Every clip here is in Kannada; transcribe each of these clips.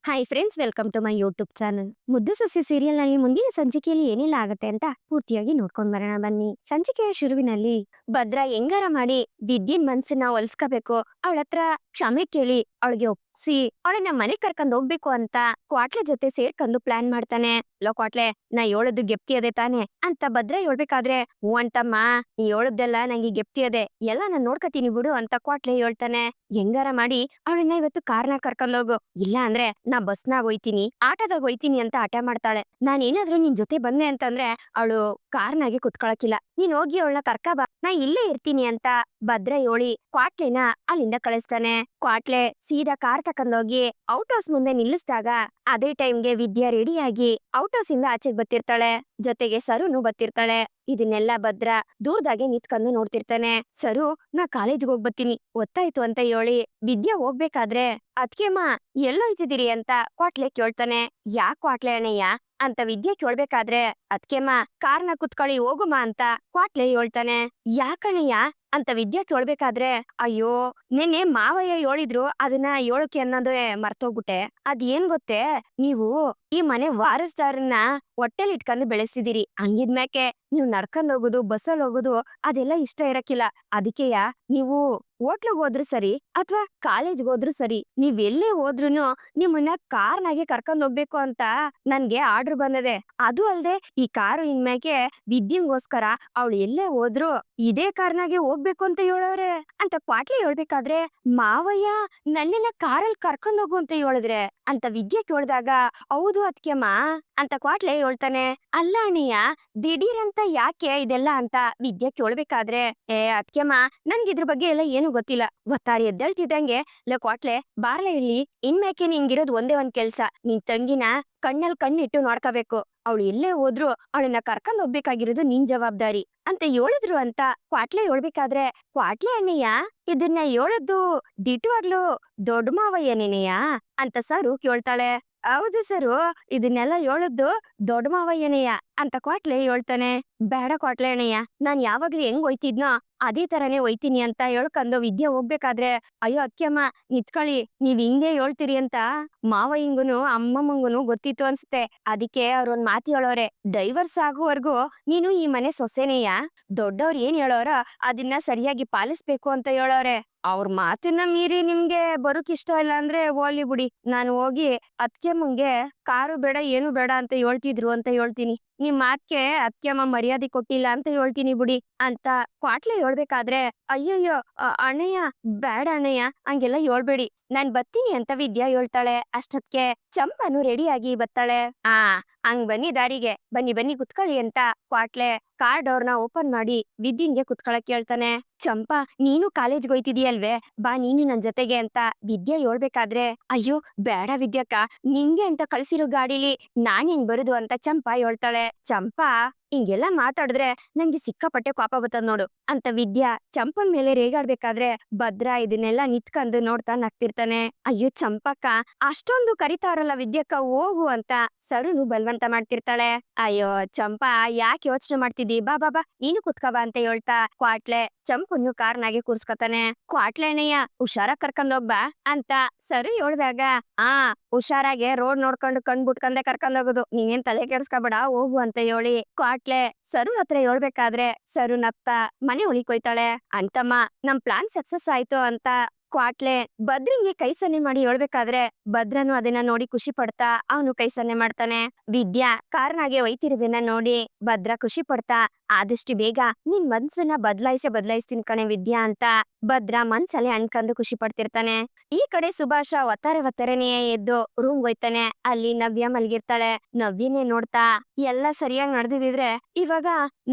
Hi friends, welcome to my YouTube channel. Muddu Sose serial ನಲ್ಲಿ ಮುಂದಿನ ಸಂಚಿಕೆಯಲ್ಲಿ ಏನೆಲ್ಲ ಆಗುತ್ತೆ ಅಂತ ಪೂರ್ತಿಯಾಗಿ ನೋಡ್ಕೊಂಡ್ ಬರೋಣ ಬನ್ನಿ. ಸಂಚಿಕೆಯ ಶುರುವಿನಲ್ಲಿ ಭದ್ರಾ ಹೆಂಗಾರ ಮಾಡಿ ವಿದ್ಯನ್ ಮನ್ಸನ್ನ ಒಲ್ಸ್ಕೋಬೇಕು, ಅವಳ ಹತ್ರ ಕ್ಷಮೆ ಕೇಳಿ ಅವಳಿಗೆ ಒಪ್ಸಿ ಅವಳನ್ನ ಮನೆಗ್ ಕರ್ಕೊಂಡ್ ಹೋಗ್ಬೇಕು ಅಂತ ಕ್ವಾಟ್ಲೆ ಜೊತೆ ಸೇರ್ಕೊಂಡು ಪ್ಲಾನ್ ಮಾಡ್ತಾನೆ. ಲೋ ಕ್ವಾಟ್ಲೆ, ನಾ ಹೇಳದ್ದು ಗೆಪ್ತಿ ಅದೇ ತಾನೆ ಅಂತ ಭದ್ರಾ ಹೇಳ್ಬೇಕಾದ್ರೆ, ಹೂ ಅಂತಮ್ಮ, ನೀ ಹೇಳದ್ದೆಲ್ಲ ನಂಗೆ ಗೆಪ್ತಿ ಅದೇ, ಎಲ್ಲ ನಾನ್ ನೋಡ್ಕತೀನಿ ಬಿಡು ಅಂತ ಕ್ವಾಟ್ಲೆ ಹೇಳ್ತಾನೆ. ಹೆಂಗಾರ ಮಾಡಿ ಅವಳನ್ನ ಇವತ್ತು ಕಾರ್ನ ಕರ್ಕೊಂಡ್ ಹೋಗು, ಇಲ್ಲ ಅಂದ್ರೆ ನಾ ಬಸ್ನಾಗ ಹೋಯ್ತೀನಿ, ಆಟೋದಾಗ ಹೋಯ್ತೀನಿ ಅಂತ ಹಠ ಮಾಡ್ತಾಳೆ. ನಾನ್ ಏನಾದ್ರೂ ನಿನ್ ಜೊತೆ ಬಂದೆ ಅಂತಂದ್ರೆ ಅವಳು ಕಾರ್ನಾಗೆ ಕುತ್ಕೊಳಕಿಲ್ಲ, ನೀನ್ ಹೋಗಿ ಅವಳನ್ನ ಕರ್ಕ ಬಾ, ನಾ ಇಲ್ಲೇ ಇರ್ತೀನಿ ಅಂತ ಭದ್ರ ಹೇಳಿ ಕ್ವಾಟ್ಲೆನ ಅಲ್ಲಿಂದ ಕಳಿಸ್ತಾನೆ. ಕ್ವಾಟ್ಲೆ ಸೀದಾ ಕಾರ್ ತಕೊಂಡೋಗಿ ಔಟ್ ಹೌಸ್ ಮುಂದೆ ನಿಲ್ಲಿಸಿದಾಗ ಅದೇ ಟೈಮ್ಗೆ ವಿದ್ಯಾ ರೆಡಿಯಾಗಿ ಔಟ್ ಹೌಸ್ ಇಂದ ಆಚೆಗೆ ಬತ್ತಿರ್ತಾಳೆ. ಜೊತೆಗೆ ಸರುನು ಬತ್ತಿರ್ತಾಳೆ. ಇದನ್ನೆಲ್ಲ ಭದ್ರ ದೂರದಾಗೆ ನಿಂತ್ಕೊಂಡು ನೋಡ್ತಿರ್ತಾನೆ. ಸರು, ನಾ ಕಾಲೇಜ್ಗೆ ಹೋಗ್ಬತ್ತೀನಿ, ಗೊತ್ತಾಯ್ತು ಅಂತ ಹೇಳಿ ವಿದ್ಯಾ ಹೋಗ್ಬೇಕಾದ್ರೆ, ಅದ್ಕೆಮ್ಮ ಎಲ್ಲೋಯ್ತಿದ್ದೀರಿ ಅಂತ ಕ್ವಾಟ್ಲೆ ಕೇಳ್ತಾನೆ. ಯಾಕ್ ಕ್ವಾಟ್ಲೆ ಅಣ್ಣಯ್ಯ ಅಂತ ವಿದ್ಯೆ ಕೇಳ್ಬೇಕಾದ್ರೆ, ಅದ್ಕೆಮ್ಮ ಕಾರ್ನ ಕುತ್ಕೊಳ್ಳಿ ಹೋಗುಮ ಅಂತ ಕ್ವಾಟ್ಲೆ ಹೇಳ್ತಾನೆ. ಯಾಕಣ್ಣಯ್ಯ ಅಂತ ವಿದ್ಯಾ ಕೇಳ್ಬೇಕಾದ್ರೆ, ಅಯ್ಯೋ ನಿನ್ನೆ ಮಾವಯ್ಯ ಹೇಳಿದ್ರು, ಅದನ್ನ ಹೇಳಕ್ಕೆ ಅನ್ನೋದೇ ಮರ್ತೋಗ್ಬಿಟ್ಟೆ. ಅದೇನ್ ಗೊತ್ತೇ, ನೀವು ಈ ಮನೆ ವಾರಸ್ದಾರನ್ನ ಹೊಟ್ಟೆಲ್ ಇಟ್ಕೊಂಡು ಬೆಳೆಸಿದಿರಿ, ಹಂಗಿದ್ಮ್ಯಾಕೆ ನೀವ್ ನಡ್ಕೊಂಡ್ ಹೋಗುದು, ಬಸ್ಸಲ್ಲಿ ಹೋಗುದು ಅದೆಲ್ಲ ಇಷ್ಟ ಇರಕ್ಕಿಲ್ಲ. ಅದಕ್ಕೆಯ ನೀವು ಹೋಟ್ಲಿಗೆ ಹೋದ್ರು ಸರಿ ಅಥವಾ ಕಾಲೇಜ್ಗೆ ಹೋದ್ರು ಸರಿ, ನೀವ್ ಎಲ್ಲೇ ಹೋದ್ರುನು ನಿಮ್ಮನ್ನ ಕಾರ್ನಾಗೆ ಕರ್ಕೊಂಡ್ ಹೋಗ್ಬೇಕು ಅಂತ ನನ್ಗೆ ಆರ್ಡರ್ ಬಂದದೆ. ಅದು ಅಲ್ದೆ ಈ ಕಾರು ಇನ್ಮ್ಯಾಕೆ ವಿದ್ಯಂಗೋಸ್ಕರ ಅವಳು ಎಲ್ಲೇ ಹೋದ್ರು ಇದೇ ಕಾರ್ನಾಗೆ ಹೋಗ್ಬೇಕು ಅಂತ ಹೇಳೋರೆ ಅಂತ ಕ್ವಾಟ್ಲೆ ಹೇಳ್ಬೇಕಾದ್ರೆ, ಮಾವಯ್ಯ ನನ್ನೆಲ್ಲ ಕಾರಲ್ಲಿ ಕರ್ಕೊಂಡ್ ಹೋಗು ಅಂತ ಹೇಳಿದ್ರೆ ಅಂತ ವಿದ್ಯೆ ಕೇಳಿದಾಗ, ಹೌದು ಅದ್ಕೆಮ್ಮ ಅಂತ ಕ್ವಾಟ್ಲೆ ಹೇಳ್ತಾನೆ. ಅಲ್ಲ ಅಣ್ಣಯ್ಯ, ದಿಢೀರಂತ ಯಾಕೆ ಇದೆಲ್ಲ ಅಂತ ವಿದ್ಯೆ ಕೇಳ್ಬೇಕಾದ್ರೆ, ಅದ್ಕೆಮ್ಮ ನನ್ಗೆ ಇದ್ರ ಬಗ್ಗೆ ಎಲ್ಲ ಏನು ಗೊತ್ತಿಲ್ಲ, ಗೊತ್ತಾರಿ ಎದ್ದೇಳ್ತಿದ್ದಂಗೆ, ಇಲ್ಲ ಕ್ವಾಟ್ಲೆ ಬಾರ್ಲ ಇಲ್ಲಿ, ಇನ್ಮ್ಯಾಕೆ ನಿಂಗಿರೋದ್ ಒಂದೇ ಒಂದ್ ಕೆಲ್ಸ, ನಿನ್ ತಂಗಿನ ಕಣ್ಣಲ್ಲಿ ಕಣ್ಣಿಟ್ಟು ನೋಡ್ಕೋಬೇಕು, ಅವಳು ಎಲ್ಲೇ ಹೋದ್ರು ಅವಳನ್ನ ಕರ್ಕೊಂಡ್ ಹೋಗ್ಬೇಕಾಗಿರೋದು ನಿನ್ ಜವಾಬ್ದಾರಿ ಅಂತ ಹೇಳಿದ್ರು ಅಂತ ಕ್ವಾಟ್ಲೆ ಹೇಳ್ಬೇಕಾದ್ರೆ, ಕ್ವಾಟ್ಲೆ ಅಣ್ಣಯ್ಯ ಇದನ್ನ ಹೇಳದ್ದು ದಿಟ್ಟವಾಗ್ಲು ದೊಡ್ಡ ಮಾವಯ್ಯನೇನೆಯ ಅಂತ ಸರು ಕೇಳ್ತಾಳೆ. ಹೌದು ಸರು, ಇದನ್ನೆಲ್ಲ ಹೇಳದ್ದು ದೊಡ್ಡ ಮಾವಯ್ಯನೇಯ ಅಂತ ಕ್ವಾಟ್ಲೆ ಹೇಳ್ತಾನೆ. ಬೇಡ ಕ್ವಾಟ್ಲೆ ಅಣ್ಣಯ್ಯ, ನಾನ್ ಯಾವಾಗ್ಲೂ ಹೆಂಗ್ ಹೋಯ್ತಿದ್ನೋ ಅದೇ ತರನೇ ಹೋಯ್ತೀನಿ ಅಂತ ಹೇಳ್ಕೊಂಡು ವಿದ್ಯೆ ಹೋಗ್ಬೇಕಾದ್ರೆ, ಅಯ್ಯೋ ಅಕ್ಕಿಯಮ್ಮ ನಿತ್ಕೊಳ್ಳಿ, ನೀವ್ ಹಿಂಗೆ ಹೇಳ್ತೀರಿ ಅಂತ ಮಾವಯ್ಯಂಗುನು ಅಮ್ಮಮ್ಮಂಗುನು ಗೊತ್ತಿತ್ತು ಅನ್ಸುತ್ತೆ, ಅದಕ್ಕೆ ಅವ್ರೊಂದ್ ಮಾತು ಹೇಳೋರೆ, ಡೈವರ್ಸ್ ಆಗುವವರೆಗೂ ನೀನು ಈ ಮನೆ ಸೊಸೆನೆಯ, ದೊಡ್ಡವ್ರು ಏನ್ ಹೇಳೋರ ಅದನ್ನ ಸರಿಯಾಗಿ ಪಾಲಿಸ್ಬೇಕು ಅಂತ ಹೇಳೋರೆ. ಅವ್ರ ಮಾತನ್ನ ಮೀರಿ ನಿಮ್ಗೆ ಬರೋಕ್ ಇಷ್ಟ ಇಲ್ಲ ಅಂದ್ರೆ ಹೋಗ್ಲಿ ಬಿಡಿ, ನಾನು ಹೋಗಿ ಅತ್ಕೆಮ್ಮಂಗೆ ಕಾರು ಬೇಡ ಏನು ಬೇಡ ಅಂತ ಹೇಳ್ತಿದ್ರು ಅಂತ ಹೇಳ್ತೀನಿ, ನಿಮ್ ಮಾತ್ಗೆ ಅತ್ಕೆಮ್ಮ ಮರ್ಯಾದೆ ಕೊಟ್ಟಿಲ್ಲ ಅಂತ ಹೇಳ್ತೀನಿ ಬಿಡಿ ಅಂತ ಕ್ವಾಟ್ಲೆ ಹೇಳ್ಬೇಕಾದ್ರೆ, ಅಯ್ಯಯ್ಯೋ ಅಣ್ಣಯ್ಯ ಬೇಡ ಅಣ್ಣಯ್ಯ ಹಂಗೆಲ್ಲ ಹೇಳ್ಬೇಡಿ, ನಾನ್ ಬತ್ತೀನಿ ಅಂತ ವಿದ್ಯಾ ಹೇಳ್ತಾಳೆ. ಅಷ್ಟೊತ್ಗೆ ಚಂಪನು ರೆಡಿಯಾಗಿ ಬತ್ತಾಳೆ. ಹಂಗ್ ಬನ್ನಿ ದಾರಿಗೆ, ಬನ್ನಿ ಬನ್ನಿ ಕುತ್ಕೊಳ್ಳಿ ಅಂತ ಕ್ವಾಟ್ಲೆ ಕಾರ್ ಡೋರ್ನ ಓಪನ್ ಮಾಡಿ ವಿದ್ಯನ್ಗೆ ಕುತ್ಕೊಳಕ್ ಹೇಳ್ತಾನೆ. ಚಂಪಾ, ನೀನು ಕಾಲೇಜ್ಗೆ ಹೋಯ್ತಿದೀಯಲ್ವೇ, ಬಾ ನೀನು ನನ್ ಜೊತೆಗೆ ಅಂತ ವಿದ್ಯಾ ಹೇಳ್ಬೇಕಾದ್ರೆ, ಅಯ್ಯೋ ಬೇಡ ವಿದ್ಯಕ್ಕ, ನಿಂಗೆ ಅಂತ ಕಳ್ಸಿರೋ ಗಾಡಿಲಿ ನಾನ್ ಹೆಂಗ್ ಬರುದು ಅಂತ ಚಂಪಾ ಹೇಳ್ತಾಳೆ. ಚಂಪಾ, ಹಿಂಗೆಲ್ಲ ಮಾತಾಡಿದ್ರೆ ನಂಗೆ ಸಿಕ್ಕಾಪಟ್ಟೆ ಕೋಪ ಬರ್ತದ ನೋಡು ಅಂತ ವಿದ್ಯಾ ಚಂಪನ್ ಮೇಲೆ ರೇಗಾಡ್ಬೇಕಾದ್ರೆ, ಭದ್ರಾ ಇದನ್ನೆಲ್ಲ ನಿತ್ಕೊಂಡು ನೋಡ್ತಾ ನಗ್ತಿರ್ತಾನೆ. ಅಯ್ಯೋ ಚಂಪಕ್ಕ, ಅಷ್ಟೊಂದು ಕರಿತಾರಲ್ಲ ವಿದ್ಯಕ್ಕ ಹೋಗು ಅಂತ ಸರುನು ಬಲ್ವಂತ ಮಾಡ್ತಿರ್ತಾಳೆ. ಅಯ್ಯೋ ಚಂಪಾ, ಯಾಕೆ ಯೋಚನೆ ಮಾಡ್ತಿದ್ದಿ, ಬಾ ಬಾ ಬಾ ನೀನು ಕುತ್ಕೋ ಬಾ ಅಂತ ಹೇಳ್ತಾ ಕ್ವಾಟ್ಲೆ ಚಂಪನ್ನು ಕಾರ್ನಾಗೆ ಕೂರ್ಸ್ಕೊತಾನೆ. ಕ್ವಾಟ್ಲೆ ಅಣ್ಣಯ್ಯ ಹುಷಾರಾಗ್ ಕರ್ಕೊಂಡ್ ಹೋಗ್ಬಾ ಅಂತ ಸರು ಹೇಳ್ದಾಗ, ಹುಷಾರಾಗೆ ರೋಡ್ ನೋಡ್ಕೊಂಡು ಕಣ್ ಬಿಟ್ಕೊಂಡೆ ಕರ್ಕೊಂಡ್ ಹೋಗುದು, ನೀನೇನ್ ತಲೆ ಕೆಡ್ಸ್ಕೊಬೇಡ ಹೋಗು ಅಂತ ಹೇಳಿ ಕ್ವಾಟ್ಲೆ ಸರು ಹತ್ರ ಹೇಳ್ಬೇಕಾದ್ರೆ, ಸರು ನಗ್ತಾ ಮನೆ ಉಳಿಕೊಯ್ತಾಳೆ. ಅಂತಮ್ಮ, ನಮ್ ಪ್ಲಾನ್ ಸಕ್ಸಸ್ ಆಯ್ತು ಅಂತ ಕ್ವಾಟ್ಲೆ ಭದ್ರಂಗೆ ಕೈ ಸನ್ನೆ ಮಾಡಿ ಹೇಳ್ಬೇಕಾದ್ರೆ, ಭದ್ರನು ಅದನ್ನ ನೋಡಿ ಖುಷಿ ಪಡ್ತಾ ಅವನು ಕೈ ಸನ್ನೆ ಮಾಡ್ತಾನೆ. ವಿದ್ಯಾ ಕಾರ್ನಾಗೆ ಒಯ್ತಿರೋದನ್ನ ನೋಡಿ ಭದ್ರ ಖುಷಿ ಪಡ್ತಾ, ಆದಷ್ಟು ಬೇಗ ನಿನ್ ಮನ್ಸನ್ನ ಬದಲಾಯಿಸ್ತೀನಿ ಕಣೆ ವಿದ್ಯಾ ಅಂತ ಭದ್ರ ಮನ್ಸಲ್ಲೇ ಅನ್ಕೊಂಡು ಖುಷಿ ಪಡ್ತಿರ್ತಾನೆ. ಈ ಕಡೆ ಸುಭಾಷ ಒತ್ತರೆನೇ ಎದ್ದು ರೂಮ್ ಹೋಯ್ತಾನೆ. ಅಲ್ಲಿ ನವ್ಯ ಮಲ್ಗಿರ್ತಾಳೆ. ನವ್ಯನೇ ನೋಡ್ತಾ, ಎಲ್ಲ ಸರಿಯಾಗಿ ನಡೆದಿದ್ರೆ ಇವಾಗ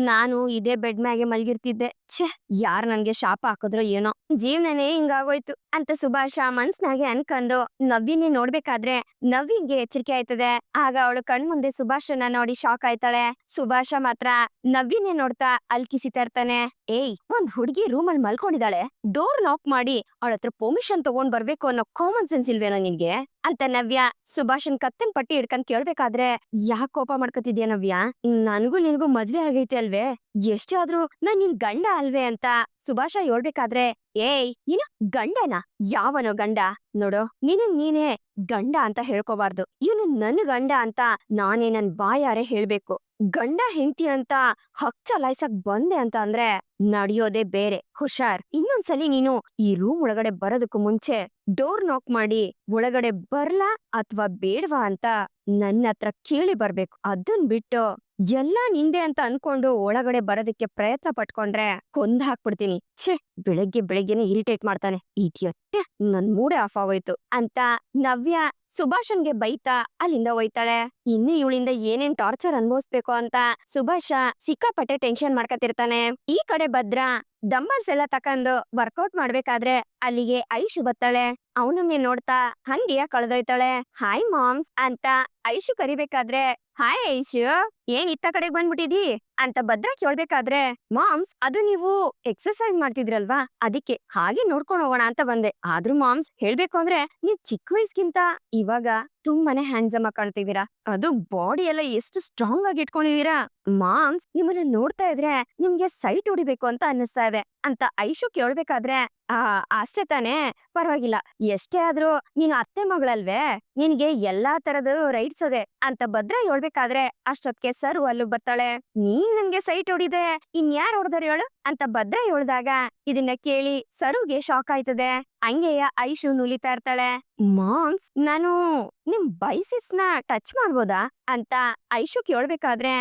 ನಾನು ಇದೇ ಬೆಡ್ ಮ್ಯಾಗೆ ಮಲ್ಗಿರ್ತಿದ್ದೆ, ಛೆ ಯಾರ್ ನನ್ಗೆ ಶಾಪ ಹಾಕಿದ್ರೋ ಏನೋ, ಜೀವನನೇ ಹಿಂಗಾಗೋಯ್ತು ಅಂತ ಸುಭಾಷ ಮನ್ಸ್ನಾಗೆ ಅನ್ಕೊಂಡು ನವ್ಯನೇ ನೋಡ್ಬೇಕಾದ್ರೆ ನವ್ಯಂಗೆ ಎಚ್ಚರಿಕೆ ಆಯ್ತದೆ. ಆಗ ಅವಳು ಕಣ್ಮುಂದೆ ಸುಭಾಷನ ನೋಡಿ ಶಾಕ್ ಆಯ್ತಾಳೆ. ಸುಭಾಷ ಮಾತ್ರ ನವ್ಯನ ಸರಿನೇ ನೋಡ್ತಾ ಅಲ್ಕಿಸಿತಾ ಇರ್ತಾನೆ. ಏಯ್, ಒಂದ್ ಹುಡ್ಗಿ ರೂಮಲ್ಲಿ ಮಲ್ಕೊಂಡಿದ್ದಾಳೆ, ಡೋರ್ ನಾಕ್ ಮಾಡಿ ಅವಳ ಹತ್ರ ಪರ್ಮಿಷನ್ ತಗೊಂಡ್ ಬರ್ಬೇಕು ಅನ್ನೋ ಕಾಮನ್ ಸೆನ್ಸ್ ಇಲ್ವೇನೋ ನಿನ್ಗೆ ಅಂತ ನವ್ಯ ಸುಭಾಷನ್ ಕತ್ತನ್ ಪಟ್ಟಿ ಹಿಡ್ಕೊಂಡ್ ಕೇಳ್ಬೇಕಾದ್ರೆ, ಯಾಕೆ ಕೋಪ ಮಾಡ್ಕೊತಿದ್ಯಾ ನವ್ಯ? ನನ್ಗೂ ನಿನ್ಗೂ ಮದ್ವೆ ಆಗೈತೆ ಅಲ್ವೇ? ಎಷ್ಟೇ ಆದ್ರೂ ನಾನ್ ನಿನ್ ಗಂಡ ಅಲ್ವೇ ಅಂತ ಸುಭಾಷ ಹೇಳ್ಬೇಕಾದ್ರೆ, ಏಯ್ ಏನು ಗಂಡನ? ಯಾವನೋ ಗಂಡ? ನೋಡು, ನೀನೇ ಗಂಡ ಅಂತ ಹೇಳ್ಕೋಬಾರ್ದು. ಇವನು ನನ್ ಗಂಡ ಅಂತ ನಾನೇ ನನ್ ಬಾಯಾರೆ ಹೇಳ್ಬೇಕು. ಗಂಡ ಹೆಂಡ್ತಿ ಅಂತ ಹಕ್ ಚಲಾಯ್ಸಕ್ ಬಂದೆ ಅಂತ ಅಂದ್ರೆ ನಡೆಯೋದೇ ಬೇರೆ. ಹುಷಾರ್. ಇನ್ನೊಂದ್ಸಲಿ ನೀನು ಈ ರೂಮ್ ಒಳಗಡೆ ಬರೋದಕ್ಕೂ ಮುಂಚೆ ಡೋರ್ ನಾಕ್ ಮಾಡಿ ಒಳಗಡೆ ಬರ್ಲಾ ಅಥವಾ ಬೇಡ್ವಾ ಅಂತ ನನ್ನ ಹತ್ರ ಕೇಳಿ ಬರ್ಬೇಕು. ಅದನ್ ಬಿಟ್ಟು ಎಲ್ಲಾ ನಿಂದೆ ಅಂತ ಅನ್ಕೊಂಡು ಒಳಗಡೆ ಬರೋದಕ್ಕೆ ಪ್ರಯತ್ನ ಪಟ್ಕೊಂಡ್ರೆ ಕೊಂದ್ ಹಾಕ್ಬಿಡ್ತೀನಿ. ಛೇ, ಬೆಳಗ್ಗೆನೆ ಇರಿಟೇಟ್ ಮಾಡ್ತಾನೆ ಇಡಿಯಟ್. ನನ್ ಮೂಡೆ ಆಫ್ ಆಗೋಯ್ತು ಅಂತ ನವ್ಯ ಸುಭಾಷನ್ಗೆ ಬೈತಾ ಅಲ್ಲಿಂದ ಹೋಯ್ತಾಳೆ. ಇನ್ನು ಇವಳಿಂದ ಏನೇನ್ ಟಾರ್ಚರ್ ಅನ್ಭವಿಸ್ಬೇಕು ಅಂತ ಸುಭಾಷ ಸಿಕ್ಕಾಪಟ್ಟೆ ಟೆನ್ಷನ್ ಮಾಡ್ಕತಿರ್ತಾನೆ. ಈ ಕಡೆ ಭದ್ರ ಡಂಬಲ್ಸ್ ಎಲ್ಲ ತಕಂಡು ವರ್ಕೌಟ್ ಮಾಡ್ಬೇಕಾದ್ರೆ ಅಲ್ಲಿಗೆ ಐಶು ಬತ್ತಾಳೆ. ಅವನನ್ನೇ ನೋಡ್ತಾ ಹಂಗೆಯ ಕಳೆದೊಯ್ತಾಳೆ. ಹಾಯ್ ಮಾಮ್ಸ್ ಅಂತ ಐಶು ಕರಿಬೇಕಾದ್ರೆ, ಹಾಯ್ ಐಶು, ಏನ್ ಇತ್ತ ಕಡೆಗ್ ಬಂದ್ಬಿಟ್ಟಿದಿ ಅಂತ ಭದ್ರ ಕೇಳ್ಬೇಕಾದ್ರೆ, ಮಾಮ್ಸ್ ಅದು ನೀವು ಎಕ್ಸರ್ಸೈಸ್ ಮಾಡ್ತಿದ್ರಲ್ವಾ, ಅದಕ್ಕೆ ಹಾಗೆ ನೋಡ್ಕೊಂಡ್ ಹೋಗೋಣ ಅಂತ ಬಂದೆ. ಆದ್ರೂ ಮಾಮ್ಸ್ ಹೇಳ್ಬೇಕು ಅಂದ್ರೆ ನೀವ್ ಚಿಕ್ಕ ವಯಸ್ಗಿಂತ ಇವಾಗ ತುಂಬಾನೇ ಹ್ಯಾಂಡ್ಸಮ್ ಆಗಿ ಕಾಣ್ತಿದೀರಾ. ಅದು ಬಾಡಿ ಎಲ್ಲ ಎಷ್ಟು ಸ್ಟ್ರಾಂಗ್ ಆಗಿ ಇಟ್ಕೊಂಡಿದೀರಾ. ಮಾಮ್ಸ್ ನಿಮ್ಮನ್ನ ನೋಡ್ತಾ ಇದ್ರೆ ನಿಮ್ಗೆ ಸೈಟ್ ಹೊಡಿಬೇಕು ಅಂತ ಅನ್ನಿಸ್ತಾ ಇದೆ ಅಂತ ಐಶು ಕೇಳ್ಬೇಕಾದ್ರೆ, ಅಷ್ಟೇ ತಾನೇ, ಪರವಾಗಿಲ್ಲ, ಎಷ್ಟೇ ಆದ್ರೂ ನೀನು ಅತ್ತೆ ಮಗಳಲ್ವೇ, ನಿನ್ಗೆ ಎಲ್ಲಾ ತರದ ರೈಟ್ಸ್ ಅದೆ ಅಂತ ಭದ್ರ ಹೇಳ್ಬೇಕಾದ್ರೆ ಅಷ್ಟೊತ್ಗೆ ಸರು ಅಲ್ಲಿಗ್ ಬರ್ತಾಳೆ. ನೀನ್ ನನ್ಗೆ ಸೈಟ್ ಹೊಡಿದೆ, ಇನ್ಯಾರ್ ಹೊಡ್ದಾರ ಹೇಳು ಅಂತ ಭದ್ರ ಹೇಳ್ದಾಗ ಇದನ್ನ ಕೇಳಿ ಸರುಗೆ ಶಾಕ್ ಆಯ್ತದೆ. ಹಂಗೆಯ ಐಶು ನುಲಿತಾ ಇರ್ತಾಳೆ. ಮಾಮ್ಸ್ ನಾನು ನಿಮ್ ಬೈಸಿಪ್ಸ್ ನ ಟಚ್ ಮಾಡ್ಬೋದಾ ಅಂತ ಐಶು ಕೇಳ್ಬೇಕಾದ್ರೆ,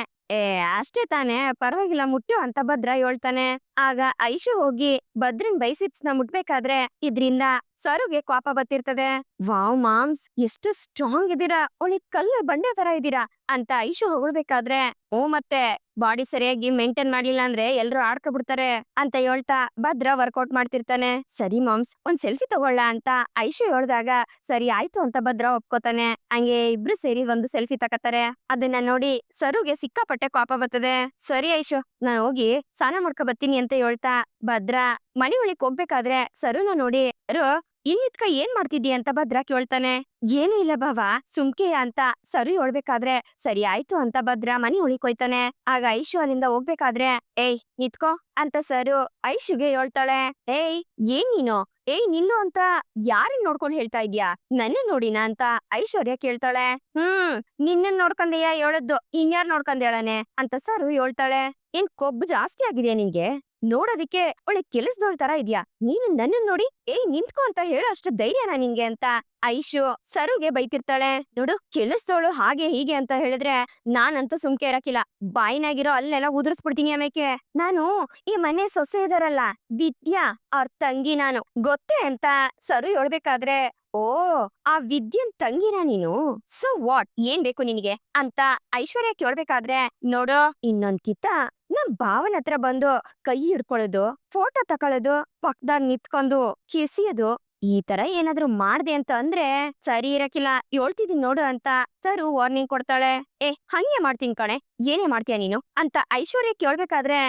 ಅಷ್ಟೇ ತಾನೇ, ಪರವಾಗಿಲ್ಲ ಮುಟ್ಟು ಅಂತ ಭದ್ರ ಹೇಳ್ತಾನೆ. ಆಗ ಐಶು ಹೋಗಿ ಭದ್ರನ್ ಬೈಸಿಪ್ಸ್ ನ ಮುಟ್ಬೇಕಾದ್ರೆ ಇದ್ರಿಂದ ಸರುಗೆ ಕೋಪ ಬತ್ತಿರ್ತದೆ. ವಾವ್ ಮಾಮ್ಸ್, ಎಷ್ಟು ಸ್ಟ್ರಾಂಗ್ ಇದೀರಾ, ಒಳ್ಳೆ ಕಲ್ಲು ಬಂಡೆ ತರ ಇದೀರಾ ಅಂತ ಐಶು ಹೊಗಳ್ಬೇಕಾದ್ರೆ, ಮತ್ತೆ ಬಾಡಿ ಸರಿಯಾಗಿ ಮೇಂಟೈನ್ ಮಾಡ್ಲಿಲ್ಲ ಅಂದ್ರೆ ಎಲ್ರು ಆಡ್ಕೊಬಿಡ್ತಾರೆ ಅಂತ ಹೇಳ್ತಾ ಭದ್ರ ವರ್ಕೌಟ್ ಮಾಡ್ತಿರ್ತಾನೆ. ಸರಿ ಮಾಮ್ಸ್, ಒಂದ್ ಸೆಲ್ಫಿ ತಗೊಳ್ಳ ಅಂತ ಐಶು ಹೇಳ್ದಾಗ ಸರಿ ಆಯ್ತು ಅಂತ ಭದ್ರ ಒಪ್ಕೋತಾನೆ. ಹಂಗೆ ಇಬ್ರು ಸೇರಿ ಒಂದು ಸೆಲ್ಫಿ ತಕತಾರೆ. ಅದನ್ನ ನೋಡಿ ಸರುಗೆ ಸಿಕ್ಕಾಪಟ್ಟೆ ಕೋಪ ಬರ್ತದೆ. ಸರಿ ಐಶು, ನಾನ್ ಹೋಗಿ ಸ್ನಾನ ಮಾಡ್ಕೊ ಬರ್ತೀನಿ ಅಂತ ಹೇಳ್ತಾ ಭದ್ರ ಮನೆ ಒಳಗ್ ಹೋಗ್ಬೇಕಾದ್ರೆ ಸರುನ ನೋಡಿ, ಇಲ್ಲಿದ್ಕ ಏನ್ ಮಾಡ್ತಿದ್ದಿ ಅಂತ ಭದ್ರ ಕೇಳ್ತಾನೆ. ಏನೂ ಇಲ್ಲ ಭಾವ, ಸುಮ್ಕೆಯ ಅಂತ ಸರು ಹೇಳ್ಬೇಕಾದ್ರೆ ಸರಿ ಆಯ್ತು ಅಂತ ಭದ್ರ ಮನಿ ಉಳಿಕೋಯ್ತಾನೆ. ಆಗ ಐಶು ಅಲ್ಲಿಂದ ಹೋಗ್ಬೇಕಾದ್ರೆ, ಏಯ್ ನಿತ್ಕೋ ಅಂತ ಸರು ಐಶುಗೆ ಹೇಳ್ತಾಳೆ. ಏನ್ ನೀನು, ನಿಲ್ಲು ಅಂತ ಯಾರನ್ ನೋಡ್ಕೊಂಡ್ ಹೇಳ್ತಾ ಇದ್ಯಾ? ನನ್ನ ನೋಡಿನ ಅಂತ ಐಶ್ವರ್ಯ ಕೇಳ್ತಾಳೆ. ನಿನ್ನ ನೋಡ್ಕೊಂಡೆಯಾ ಹೇಳದ್ದು, ಇನ್ಯಾರ್ ನೋಡ್ಕೊಂಡ್ ಹೇಳನೆ ಅಂತ ಸರು ಹೇಳ್ತಾಳೆ. ಏನ್ ಕೊಬ್ಬು ಜಾಸ್ತಿ ಆಗಿದ್ಯಾ ನಿನ್ಗೆ? ನೋಡೋದಿಕ್ಕೆ ಒಳ್ಳೆ ಕೆಲಸದೋಳ್ ತರ ಇದ್ಯಾ, ನೀನು ನನ್ನ ನೋಡಿ ನಿಂತ್ಕೋ ಅಂತ ಹೇಳೋ ಅಷ್ಟು ಧೈರ್ಯನಾ ನಿನ್ಗೆ ಅಂತ ಐಶು ಸರುಗೆ ಬೈತಿರ್ತಾಳೆ. ನೋಡು, ಕೆಲಸದೋಳು ಹಾಗೆ ಹೀಗೆ ಅಂತ ಹೇಳಿದ್ರೆ ನಾನಂತೂ ಸುಮ್ಕೆ ಇರಕಿಲ್ಲ, ಬಾಯಿನಾಗಿರೋ ಅಲ್ಲೆಲ್ಲ ಉದುರಿಸ್ಬಿಡ್ತೀನಿ. ಆಮೇಲೆ ನಾನು ಈ ಮನೆ ಸೊಸೆ ಇದಾರಲ್ಲ ವಿದ್ಯಾ ಅವ್ರ ತಂಗಿ ನಾನು, ಗೊತ್ತೇ ಅಂತ ಸರು ಹೇಳ್ಬೇಕಾದ್ರೆ, ಆ ವಿದ್ಯನ್ ತಂಗಿನ ನೀನು? ಸೊ ವಾಟ್, ಏನ್ ಬೇಕು ನಿನಗೆ ಅಂತ ಐಶ್ವರ್ಯ ಕೇಳ್ಬೇಕಾದ್ರೆ, ನೋಡು, ಇನ್ನೊಂದ್ ಕಿತ್ತ ನಮ್ ಭಾವನ ಹತ್ರ ಬಂದು ಕೈ ಹಿಡ್ಕೊಳ್ಳೋದು, ಫೋಟೋ ತಕೊಳ್ಳೋದು, ಪಕ್ಕದಾಗ ನಿತ್ಕೊಂಡು ಕಿಸಿಯೋದು, ಈ ತರ ಏನಾದ್ರು ಮಾಡ್ದೆ ಅಂತ ಅಂದ್ರೆ ಸರಿ ಇರಕಿಲ್ಲ, ಹೇಳ್ತಿದೀನಿ ನೋಡು ಅಂತ ಸರು ವಾರ್ನಿಂಗ್ ಕೊಡ್ತಾಳೆ. ಹಂಗೆ ಮಾಡ್ತೀನಿ ಕಣೆ, ಏನೇ ಮಾಡ್ತೀಯ ನೀನು ಅಂತ ಐಶ್ವರ್ಯ ಕೇಳ್ಬೇಕಾದ್ರೆ,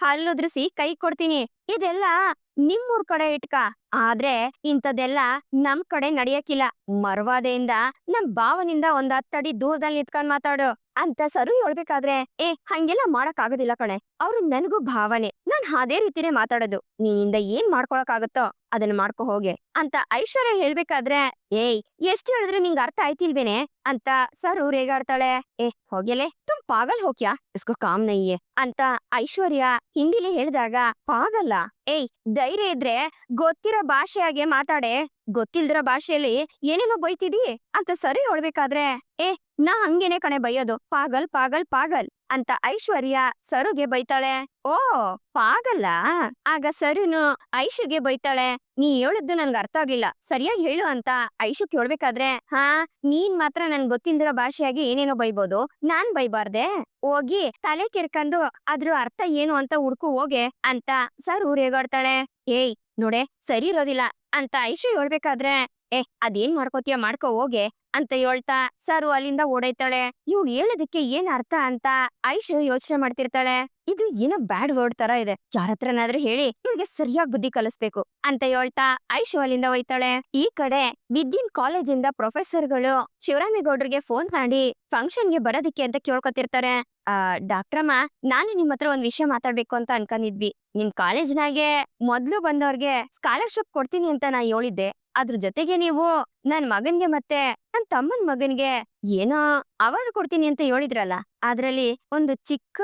ಹಲ್ಲುದ್ರಿಸಿ ಕೈ ಕೊಡ್ತೀನಿ, ಇದೆಲ್ಲ ನಿಮ್ಮೂರ್ ಕಡೆ ಇಟ್ಕ, ಆದ್ರೆ ಇಂಥದೆಲ್ಲ ನಮ್ ಕಡೆ ನಡಿಯಕ್ಕಿಲ್ಲ, ಮರ್ವಾದೆಯಿಂದ ನಮ್ ಭಾವನಿಂದ ಒಂದ್ 10 ಅಡಿ ದೂರದಲ್ಲಿ ನಿತ್ಕೊಂಡ್ ಮಾತಾಡು ಅಂತ ಸರು ಹೇಳ್ಬೇಕಾದ್ರೆ, ಹಂಗೆಲ್ಲ ಮಾಡಕ್ ಆಗೋದಿಲ್ಲ ಕಣೆ, ಅವ್ರು ನನ್ಗೂ ಭಾವನೆ, ನಾನ್ ಅದೇ ರೀತಿನೇ ಮಾತಾಡೋದು, ನೀನಿಂದ ಏನ್ ಮಾಡ್ಕೊಳಕ್ ಆಗುತ್ತೋ ಅದನ್ನ ಮಾಡ್ಕೊ ಹೋಗೆ ಅಂತ ಐಶ್ವರ್ಯ ಹೇಳ್ಬೇಕಾದ್ರೆ, ಎಷ್ಟು ಹೇಳಿದ್ರೆ ನಿಂಗ್ ಅರ್ಥ ಆಯ್ತಿಲ್ವೇನೆ ಅಂತ ಸರು ರೇಗಾಡ್ತಾಳೆ. ಹೋಗ್ಯಲೆ, ತುಮ್ ಪಾಗಲ್ ಹೋಗ್ಯಾ, ಇಸ್ಕೋ ಕಾಮ್ ನಯ್ಯೆ ಅಂತ ಐಶ್ವರ್ಯ ಹಿಂದಿಲಿ ಹೇಳಿದಾಗ, ಪಾಗಲ್ಲ, ಧೈರ್ಯ ಇದ್ರೆ ಗೊತ್ತಿರೋ ಭಾಷೆಯಾಗೆ ಮಾತಾಡೆ, ಗೊತ್ತಿಲ್ದಿರೋ ಭಾಷೆಯಲ್ಲಿ ಏನೇನೋ ಬೈತಿದಿ ಅಂತ ಸರಿ ಹೇಳ್ಬೇಕಾದ್ರೆ, ನಾ ಹಂಗೇನೆ ಕಣೆ ಬೈಯೋದು, ಪಾಗಲ್ ಪಾಗಲ್ ಪಾಗಲ್ ಅಂತ ಐಶ್ವರ್ಯ ಸರುಗೆ ಬೈತಾಳೆ. ಪಾಗಲ್ಲ. ಆಗ ಸರುನು ಐಶುಗೆ ಬೈತಾಳೆ, ನೀ ಹೇಳಿದ್ದು ನನ್ಗೆ ಅರ್ಥ ಆಗ್ಲಿಲ್ಲ, ಸರಿಯಾಗಿ ಹೇಳು ಅಂತ ಐಶು ಕೇಳ್ಬೇಕಾದ್ರೆ, ನೀನ್ ಮಾತ್ರ ನನ್ ಗೊತ್ತಿಲ್ದಿರೋ ಭಾಷೆಯಾಗಿ ಏನೇನೋ ಬೈಬೋದು, ನಾನ್ ಬೈಬಾರ್ದೆ, ಹೋಗಿ ತಲೆ ಕೆರ್ಕಂಡು ಅದ್ರ ಅರ್ಥ ಏನು ಅಂತ ಹುಡ್ಕು ಹೋಗೆ ಅಂತ ಸರು ರೇಗಾಡ್ತಾಳೆ. ನೋಡೆ, ಸರಿ ಇರೋದಿಲ್ಲ ಅಂತ ಐಶು ಹೇಳ್ಬೇಕಾದ್ರೆ, ಅದೇನ್ ಮಾಡ್ಕೋತೀಯ ಮಾಡ್ಕೋ ಹೋಗೆ ಅಂತ ಹೇಳ್ತಾ ಸಾರು ಅಲ್ಲಿಂದ ಓಡೈತಾಳೆ. ಇವ್ಳು ಹೇಳೋದಕ್ಕೆ ಏನ್ ಅರ್ಥ ಅಂತ ಐಶು ಯೋಚನೆ ಮಾಡ್ತಿರ್ತಾಳೆ. ಇದು ಏನೋ ಬ್ಯಾಡ್ ವರ್ಡ್ ತರ ಇದೆ, ಯಾರತ್ರನಾದ್ರೂ ಹೇಳಿ ಇವ್ಳಿಗೆ ಸರಿಯಾಗಿ ಬುದ್ಧಿ ಕಲಿಸ್ಬೇಕು ಅಂತ ಹೇಳ್ತಾ ಐಶು ಅಲ್ಲಿಂದ ಹೋಯ್ತಾಳೆ. ಈ ಕಡೆ ವಿದ್ಯಿನ್ ಕಾಲೇಜಿಂದ ಪ್ರೊಫೆಸರ್ಗಳು ಶಿವರಾಮೇಗೌಡ್ರಿಗೆ ಫೋನ್ ಮಾಡಿ ಫಂಕ್ಷನ್ಗೆ ಬರೋದಿಕ್ಕೆ ಅಂತ ಕೇಳ್ಕೊತಿರ್ತಾರೆ. ಡಾಕ್ಟ್ರಮ್ಮ, ನಾನು ನಿಮ್ ಹತ್ರ ಒಂದ್ ವಿಷಯ ಮಾತಾಡ್ಬೇಕು ಅಂತ ಅನ್ಕೊಂಡಿದ್ವಿ. ನಿಮ್ ಕಾಲೇಜ್ನಾಗೆ ಮೊದ್ಲು ಬಂದವ್ರಿಗೆ ಸ್ಕಾಲರ್ಶಿಪ್ ಕೊಡ್ತೀನಿ ಅಂತ ನಾ ಹೇಳಿದ್ದೆ. ಅದ್ರ ಜೊತೆಗೆ ನೀವು ನನ್ ಮಗನ್ಗೆ ಮತ್ತೆ ನನ್ ತಮ್ಮನ್ ಮಗನ್ಗೆ ಏನೋ ಅವಾರ್ಡ್ ಕೊಡ್ತೀನಿ ಅಂತ ಹೇಳಿದ್ರಲ್ಲ, ಅದ್ರಲ್ಲಿ ಒಂದು ಚಿಕ್ಕ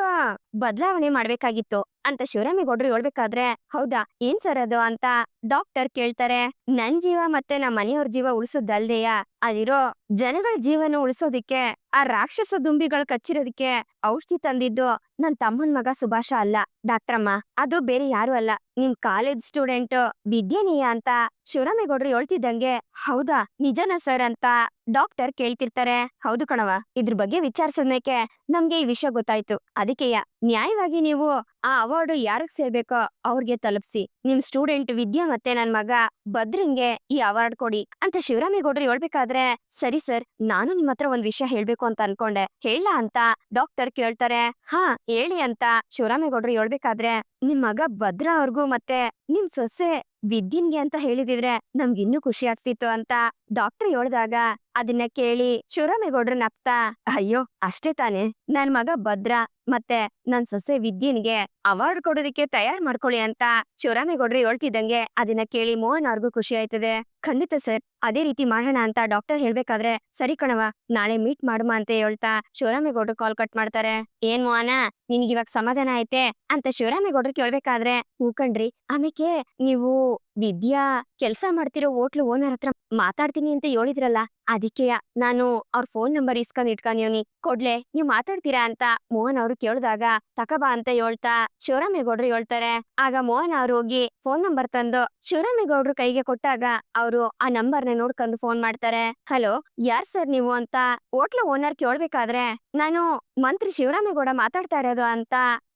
ಬದಲಾವಣೆ ಮಾಡ್ಬೇಕಾಗಿತ್ತು ಅಂತ ಶಿವರಾಮೇಗೌಡ್ರು ಹೇಳ್ಬೇಕಾದ್ರೆ, ಹೌದಾ ಏನ್ ಸರ್ ಅದು ಅಂತ ಡಾಕ್ಟರ್ ಕೇಳ್ತಾರೆ. ನನ್ ಜೀವ ಮತ್ತೆ ನಮ್ಮ ಮನೆಯವ್ರ ಜೀವ ಉಳಿಸೋದಲ್ದೆಯ ಅಲ್ಲಿರೋ ಜನಗಳ ಜೀವನ ಉಳಿಸೋದಿಕ್ಕೆ ಆ ರಾಕ್ಷಸ ದುಂಬಿಗಳು ಕಚ್ಚಿರೋದಕ್ಕೆ ಔಷಧಿ ತಂದಿದ್ದು ನನ್ ತಮ್ಮನ್ ಮಗ ಸುಭಾಷ ಅಲ್ಲ ಡಾಕ್ಟ್ರಮ್ಮ, ಅದು ಬೇರೆ ಯಾರು ಅಲ್ಲ, ನಿಮ್ ಕಾಲೇಜ್ ಸ್ಟೂಡೆಂಟ್ ವಿದ್ಯಾನಿಯ ಅಂತ ಶಿವರಾಮೇಗೌಡ್ರು ಹೇಳ್ತಿದ್ದಂಗೆ, ಹೌದಾ ನಿಜನಾ ಸರ್ ಅಂತ ಡಾಕ್ಟರ್ ಕೇಳ್ತಿರ್ತಾರೆ. ಹೌದು ಕಣವ, ಇದ್ರ ಬಗ್ಗೆ ವಿಚಾರಿಸೋದಕ್ಕೆ ನಮ್ಗೆ ಈ ವಿಷಯ ಗೊತ್ತಾಯ್ತು. ಅದಕ್ಕೆಯ ನ್ಯಾಯವಾಗಿ ನೀವು ಆ ಅವಾರ್ಡ್ ಯಾರಿಗ್ ಸೇರ್ಬೇಕೋ ಅವ್ರಿಗೆ ತಲುಪಿಸಿ. ನಿಮ್ ಸ್ಟೂಡೆಂಟ್ ವಿದ್ಯಾ ಮತ್ತೆ ನನ್ ಮಗ ಭದ್ರಂಗೆ ಈ ಅವಾರ್ಡ್ ಕೊಡಿ ಅಂತ ಶಿವರಾಮೇಗೌಡ್ರು ಹೇಳ್ಬೇಕಾದ್ರೆ, ಸರಿ ಸರ್, ನಾನು ನಿಮ್ ಹತ್ರ ಒಂದ್ ವಿಷಯ ಹೇಳ್ಬೇಕು ಅಂತ ಅನ್ಕೊಂಡೆ, ಹೇಳ ಅಂತ ಡಾಕ್ಟರ್ ಕೇಳ್ತಾರೆ. ಹಾ ಹೇಳಿ ಅಂತ ಶಿವರಾಮೇಗೌಡ್ರು ಹೇಳ್ಬೇಕಾದ್ರೆ, ನಿಮ್ ಮಗ ಭದ್ರ ಅವ್ರಿಗೂ ಮತ್ತೆ ನಿಮ್ ಸೊಸೆ ವಿದ್ಯನ್ಗೆ ಅಂತ ಹೇಳಿದಿದ್ರೆ ನಮ್ಗಿನ್ನೂ ಖುಷಿ ಆಗ್ತಿತ್ತು ಅಂತ ಡಾಕ್ಟರ್ ಹೇಳ್ದಾಗ, ಅದನ್ನ ಕೇಳಿ ಶಿವರಾಮೇಗೌಡ್ರು ನಗ್ತಾ, ಅಯ್ಯೋ ಅಷ್ಟೇ ತಾನೆ, ನನ್ ಮಗ ಭದ್ರ ಮತ್ತೆ ನನ್ ಸೊಸೆ ವಿದ್ಯನ್ಗೆ ಅವಾರ್ಡ್ ಕೊಡೋದಕ್ಕೆ ತಯಾರ್ ಮಾಡ್ಕೊಳ್ಳಿ ಅಂತ ಶಿವರಾಮೇಗೌಡ್ರು ಹೇಳ್ತಿದ್ದಂಗೆ ಅದನ್ನ ಕೇಳಿ ಮೋಹನ್ ಅವ್ರಿಗೂ ಖುಷಿ ಆಯ್ತದೆ. ಖಂಡಿತ ಸರ್, ಅದೇ ರೀತಿ ಮಾಡೋಣ ಅಂತ ಡಾಕ್ಟರ್ ಹೇಳ್ಬೇಕಾದ್ರೆ, ಸರಿ ಕಣವ, ನಾಳೆ ಮೀಟ್ ಮಾಡುಮ ಅಂತ ಹೇಳ್ತಾ ಶಿವರಾಮೇಗೌಡ್ರು ಕಾಲ್ ಕಟ್ ಮಾಡ್ತಾರೆ. ಏನ್ ಮೋಹನ, ನಿನ್ಗಿವಾಗ ಸಮಾಧಾನ ಐತೆ ಅಂತ ಶಿವರಾಮೇಗೌಡ್ರು ಕೇಳ್ಬೇಕಾದ್ರೆ, ಹೂಕಂಡ್ರಿ, ಆಮೇಲೆ ನೀವು ವಿದ್ಯಾ ಕೆಲ್ಸ ಮಾಡ್ತಿರೋ ಹೋಟ್ಲು ಓನರ್ ಹತ್ರ ಮಾತಾಡ್ತೀನಿ ಅಂತ ಹೇಳಿದ್ರಲ್ಲ, ಅದಕ್ಕೆಯ ನಾನು ಅವ್ರ ಫೋನ್ ನಂಬರ್ ಇಟ್ಕೊಂಡಿವ್ನಿ, ಕೊಡ್ಲೆ, ನೀವ್ ಮಾತಾಡ್ತೀರಾ ಅಂತ ಮೋಹನ್ ಅವ್ರು ಕೇಳಿದಾಗ, ತಕಬಾ ಅಂತ ಹೇಳ್ತಾ ಶಿವರಾಮೇಗೌಡ್ರು ಹೇಳ್ತಾರೆ. ಆಗ ಮೋಹನ್ ಅವ್ರು ಹೋಗಿ ಫೋನ್ ನಂಬರ್ ತಂದು ಶಿವರಾಮೇಗೌಡ್ರು ಕೈಗೆ ಕೊಟ್ಟಾಗ ಅವರು ಆ ನಂಬರ್ನ ನೋಡ್ಕೊಂಡು ಫೋನ್ ಮಾಡ್ತಾರೆ. ಹಲೋ, ಯಾರ್ ಸರ್ ನೀವು ಅಂತ ಹೋಟ್ಲು ಓನರ್ ಕೇಳ್ಬೇಕಾದ್ರೆ, ನಾನು ಮಂತ್ರಿ ಶಿವರಾಮೇಗೌಡ ಮಾತಾಡ್ತಾ ಇರೋದು ಅಂತ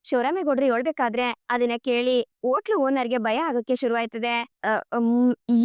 ಶಿವರಾಮೇಗೌಡ್ರು ಹೇಳ್ಬೇಕಾದ್ರೆ, ಅದನ್ನ ಕೇಳಿ ಹೋಟ್ಲು ಓನರ್ಗೆ ಭಯ ಆಗಕ್ಕೆ ಶುರುವಾಯ್ತದೆ.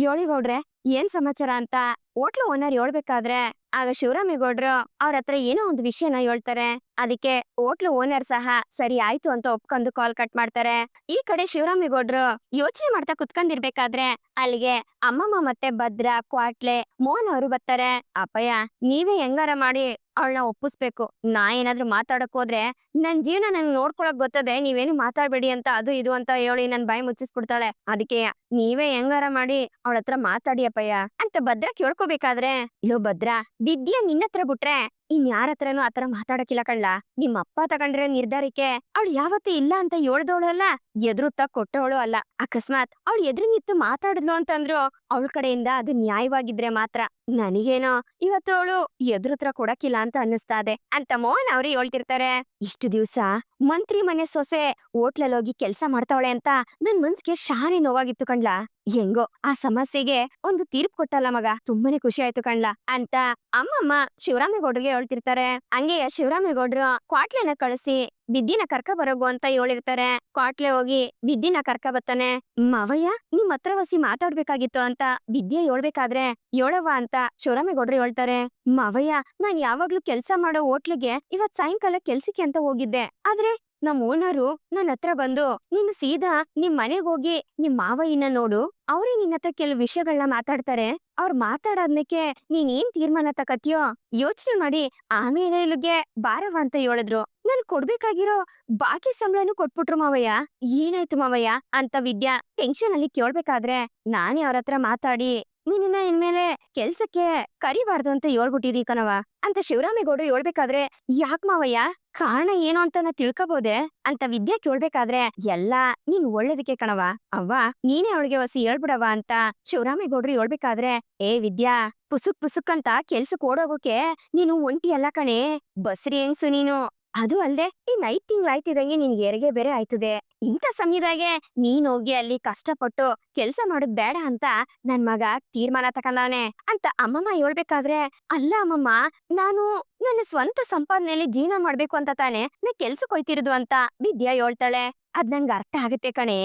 ಯೋಳಿಗೌಡ್ರೆ, ಏನ್ ಸಮಾಚಾರ ಅಂತ ಹೋಟ್ಲು ಓನರ್ ಹೇಳ್ಬೇಕಾದ್ರೆ, ಆಗ ಶಿವರಾಮೇಗೌಡ್ರು ಅವ್ರ ಹತ್ರ ಏನೋ ಒಂದು ವಿಷಯನ ಹೇಳ್ತಾರೆ. ಅದಕ್ಕೆ ಹೋಟ್ಲು ಓನರ್ ಸಹ ಸರಿ ಆಯ್ತು ಅಂತ ಒಪ್ಕೊಂಡು ಕಾಲ್ ಕಟ್ ಮಾಡ್ತಾರೆ. ಈ ಕಡೆ ಶಿವರಾಮೇಗೌಡ್ರು ಯೋಚನೆ ಮಾಡ್ತಾ ಕುತ್ಕೊಂಡಿರ್ಬೇಕಾದ್ರೆ ಅಲ್ಲಿಗೆ ಅಮ್ಮಮ್ಮ ಮತ್ತೆ ಭದ್ರ, ಕ್ವಾಟ್ಲೆ, ಮೋಹನ್ ಅವರು ಬರ್ತಾರೆ. ಅಪ್ಪಯ್ಯ, ನೀವೇ ಹೆಂಗಾರ ಮಾಡಿ ಅವಳನ್ನ ಒಪ್ಪಿಸ್ಬೇಕು. ನಾ ಏನಾದ್ರೂ ಮಾತಾಡಕ್ ಹೋದ್ರೆ ನನ್ ಜೀವನ ನಂಗೆ ನೋಡ್ಕೊಳಕ್ ಗೊತ್ತದೆ, ನೀವೇನು ಮಾತಾಡ್ಬೇಡಿ ಅಂತ ಅದು ಇದು ಅಂತ ಹೇಳಿ ನನ್ ಬಾಯಿ ಮುಚ್ಚಿಸ್ಬಿಡ್ತಾಳೆ. ಅದಕ್ಕೆ ನೀವೇ ಹೆಂಗಾರ ಮಾಡಿ ಅವಳ ಹತ್ರ ಮಾತಾಡಿ ಅಪ್ಪಯ್ಯ ಅಂತ ಭದ್ರ ಕೇಳ್ಕೊಬೇಕಾದ್ರೆ, ಇಲ್ಲೋ ಭದ್ರ, ವಿದ್ಯಾ ನಿನ್ನತ್ರ ಬಿಟ್ರೆ ಇನ್ ಯಾರ ಹತ್ರನೂ ಆತರ ಮಾತಾಡಕ್ಕಿಲ್ಲ ಕಳ್ಳ. ನಿಮ್ಮ ಅಪ್ಪ ತಗೊಂಡ್ರೆ ನಿರ್ಧಾರಕ್ಕೆ ಅವಳು ಯಾವತ್ತೂ ಇಲ್ಲ ಅಂತ ಹೇಳ್ದವಳು ಅಲ್ಲ, ಎದುರುತ್ತ ಕೊಟ್ಟವಳು ಅಲ್ಲ. ಅಕಸ್ಮಾತ್ ಅವಳು ಎದುರು ನಿಂತು ಮಾತಾಡಿದ್ಲು ಅಂತಂದ್ರು ಅವಳ ಕಡೆಯಿಂದ ಅದು ನ್ಯಾಯವಾಗಿದ್ರೆ ಮಾತ್ರ. ನನಗೇನೋ ಇವತ್ತು ಅವಳು ಎದುರುತ್ರ ಕೊಡಕ್ಕಿಲ್ಲ ಅಂತ ಅನ್ನಿಸ್ತಾ ಅಂತ ಮೋಹನ್ ಅವ್ರು ಹೇಳ್ತಿರ್ತಾರೆ. ಇಷ್ಟು ದಿವ್ಸ ಮಂತ್ರಿ ಮನೆ ಸೊಸೆ ಹೋಟ್ಲಲ್ಲಿ ಹೋಗಿ ಕೆಲ್ಸ ಮಾಡ್ತಾವಳೆ ಅಂತ ನನ್ ಮನ್ಸಿಗೆ ಶಾನೆ ನೋವಾಗಿತ್ತು ಕಣ್ಲಾ. ಹೆಂಗೋ ಆ ಸಮಸ್ಯೆಗೆ ಒಂದು ತೀರ್ಪು ಕೊಟ್ಟಲ್ಲ ಮಗ, ತುಂಬಾನೇ ಖುಷಿ ಆಯ್ತು ಕಣ್ಲಾ ಅಂತ ಅಮ್ಮಮ್ಮ ಶಿವರಾಮೇಗೌಡ್ರಿಗೆ ಹೇಳ್ತಿರ್ತಾರೆ. ಹಂಗೆ ಶಿವರಾಮೇಗೌಡ್ರು ಕ್ವಾಟ್ಲೆನ ಕಳಿಸಿ ವಿದ್ಯೆನ ಕರ್ಕ ಬರೋಗು ಅಂತ ಹೇಳಿರ್ತಾರೆ. ಕ್ವಾಟ್ಲೆ ಹೋಗಿ ವಿದ್ಯೆನ ಕರ್ಕ ಬತ್ತಾನೆ. ಮಾವಯ್ಯ, ನಿಮ್ ಹತ್ರ ವಸಿ ಮಾತಾಡ್ಬೇಕಾಗಿತ್ತು ಅಂತ ವಿದ್ಯೆ ಹೇಳ್ಬೇಕಾದ್ರೆ, ಹೇಳವ್ವ ಅಂತ ಶಿವರಾಮೇಗೌಡ್ರು ಹೇಳ್ತಾರೆ. ಮಾವಯ್ಯ, ನಾನ್ ಯಾವಾಗ್ಲೂ ಕೆಲ್ಸ ಮಾಡೋ ಹೋಟ್ಲಿಗೆ ಇವತ್ ಸಾಯಂಕಾಲ ಕೆಲ್ಸಕ್ಕೆ ಅಂತ ಹೋಗಿದ್ದೆ. ಆದ್ರೆ ನಮ್ ಓನರು ನನ್ನ ಹತ್ರ ಬಂದು, ನೀನು ಸೀದಾ ನಿಮ್ ಮನೆಗ್ ಹೋಗಿ ನಿಮ್ ಮಾವಯ್ಯನ ನೋಡು, ಅವ್ರೇ ನಿನ್ನ ಹತ್ರ ಕೆಲವು ವಿಷಯಗಳನ್ನ ಮಾತಾಡ್ತಾರೆ, ಅವ್ರು ಮಾತಾಡೋದಕ್ಕೆ ನೀನ್ ಏನ್ ತೀರ್ಮಾನ ತಕತಿಯೋ ಯೋಚನೆ ಮಾಡಿ ಆಮೇಲೆ ಇಲ್ಲಿಗೆ ಬಾರವ ಅಂತ ಹೇಳಿದ್ರು. ನನ್ ಕೊಡ್ಬೇಕಾಗಿರೋ ಬಾಕಿ ಸಂಬಳನು ಕೊಟ್ಬಿಟ್ರು ಮಾವಯ್ಯ. ಏನಾಯ್ತು ಮಾವಯ್ಯ ಅಂತ ವಿದ್ಯಾ ಟೆನ್ಷನ್ ಅಲ್ಲಿ ಕೇಳ್ಬೇಕಾದ್ರೆ, ನಾನೇ ಅವ್ರ ಹತ್ರ ಮಾತಾಡಿ ನೀನಿನ್ನ ಇನ್ಮೇಲೆ ಕೆಲ್ಸಕ್ಕೆ ಕರಿಬಾರ್ದು ಅಂತ ಹೇಳ್ಬಿಟ್ಟಿದೀ ಕಣವ ಅಂತ ಶಿವರಾಮೇಗೌಡ್ರು ಹೇಳ್ಬೇಕಾದ್ರೆ, ಯಾಕ್ ಮಾವಯ್ಯ, ಕಾರಣ ಏನು ಅಂತ ನಾ ತಿಳ್ಕಬೋದೆ ಅಂತ ವಿದ್ಯಾ ಕೇಳ್ಬೇಕಾದ್ರೆ, ಎಲ್ಲಾ ನೀನ್ ಒಳ್ಳೇದಕ್ಕೆ ಕಣವ, ಅವ್ವ ನೀನೇ ಅವಳಿಗೆ ಹೊಸಿ ಹೇಳ್ಬಿಡವ ಅಂತ ಶಿವರಾಮೇಗೌಡ್ರು ಹೇಳ್ಬೇಕಾದ್ರೆ, ಏ ವಿದ್ಯಾ, ಪುಸುಕ್ ಪುಸುಕ್ ಅಂತ ಕೆಲ್ಸಕ್ ಓಡೋಗೋಕೆ ನೀನು ಒಂಟಿ ಅಲ್ಲ ಕಣೆ, ಬಸ್ರಿ ಹೆಂಗ್ಸು ನೀನು. ಅದು ಅಲ್ದೆ ಇನ್ 5 ತಿಂಗ್ಳಾಯ್ತಿದಂಗೆ ನಿನ್ಗೆ ಹೆರಿಗೆ ಬೇರೆ ಆಯ್ತದೆ. ಇಂಥ ಸಮಯದಾಗೆ ನೀನ್ ಹೋಗಿ ಅಲ್ಲಿ ಕಷ್ಟಪಟ್ಟು ಕೆಲ್ಸ ಮಾಡೋದ್ ಬೇಡ ಅಂತ ನನ್ ಮಗ ತೀರ್ಮಾನ ತಕೊಂಡವನೆ ಅಂತ ಅಮ್ಮಮ್ಮ ಹೇಳ್ಬೇಕಾದ್ರೆ, ಅಲ್ಲ ಅಮ್ಮಮ್ಮ, ನಾನು ನನ್ನ ಸ್ವಂತ ಸಂಪಾದನೆಯಲ್ಲಿ ಜೀವನ ಮಾಡ್ಬೇಕು ಅಂತ ತಾನೆ ನಾ ಕೆಲ್ಸಕ್ ಹೋಯ್ತಿರೋದು ಅಂತ ವಿದ್ಯಾ ಹೇಳ್ತಾಳೆ. ಅದ್ ನಂಗೆ ಅರ್ಥ ಆಗುತ್ತೆ ಕಣೆ.